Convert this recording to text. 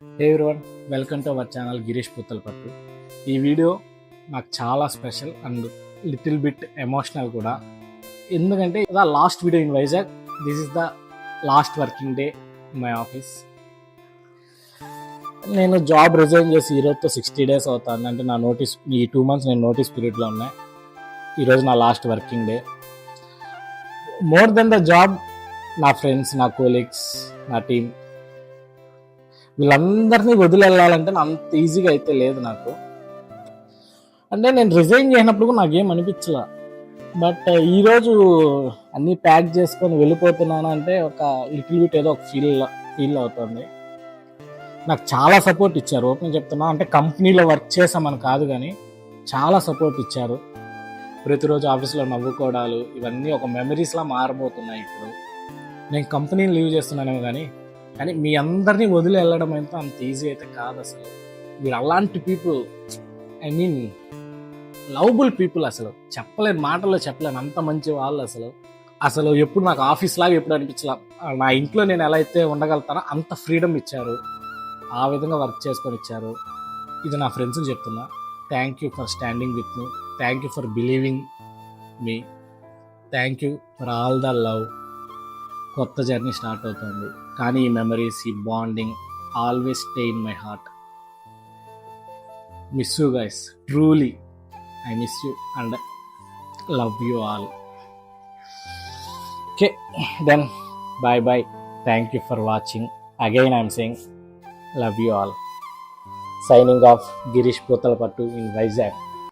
Hey everyone, welcome to our channel Girish Puttalapattu. ఈ video నాకు చాలా special and little bit emotional కూడా. ఎందుకంటే the last video in Vizag. This is the last working day in my office. నేను job resign చేసి ఈరోజుతో 60 days అవుతాను. అంటే నా నోటీస్, ఈ 2 months నేను నోటీస్ పీరియడ్లో ఉన్నాయి. ఈరోజు నా last working day. More than the job, నా ఫ్రెండ్స్, నా కోలీగ్స్, నా టీం, వీళ్ళందరినీ వదిలి వెళ్ళాలంటే అంత ఈజీగా అయితే లేదు నాకు. అంటే నేను రిజైన్ చేసినప్పుడు నాకేం అనిపించలే. బట్ ఈరోజు అన్నీ ప్యాక్ చేసుకొని వెళ్ళిపోతున్నాను అంటే ఒక లిటిల్ బిట్ ఏదో ఒక ఫీల్ అవుతుంది. నాకు చాలా సపోర్ట్ ఇచ్చారు, ఓపెన్ చెప్తున్నా. అంటే కంపెనీలో వర్క్ చేసామని కాదు, కానీ చాలా సపోర్ట్ ఇచ్చారు. ప్రతిరోజు ఆఫీస్లో నవ్వుకోవడాలు ఇవన్నీ ఒక మెమరీస్లా మారబోతున్నాయి. ఇప్పుడు నేను కంపెనీని లీవ్ చేస్తున్నానేమో కానీ మీ అందరినీ వదిలి వెళ్ళడం అయితే అంత ఈజీ అయితే కాదు అసలు. మీరు అలాంటి people, I mean lovable people, అసలు చెప్పలేను, మాటల్లో చెప్పలేను, అంత మంచి వాళ్ళు. అసలు ఎప్పుడు నాకు ఆఫీస్ లాగా ఎప్పుడు అనిపించలే. నా ఇంట్లో నేను ఎలా అయితే ఉండగలుగుతానో అంత ఫ్రీడమ్ ఇచ్చారు, ఆ విధంగా వర్క్ చేసుకొని ఇచ్చారు. ఇది నా ఫ్రెండ్స్కి చెప్తున్నా. Thank you for standing with me, thank you for believing me, thank you for all the love. కొత్త జర్నీ స్టార్ట్ అవుతుంది, కానీ ఈ మెమరీస్, ఈ bonding always stay in my heart. Miss you guys, truly I miss you and love you all. Okay, then bye bye. Thank you for watching. Again I'm saying love you all. Signing off, Girish Putalpattu in Vizag.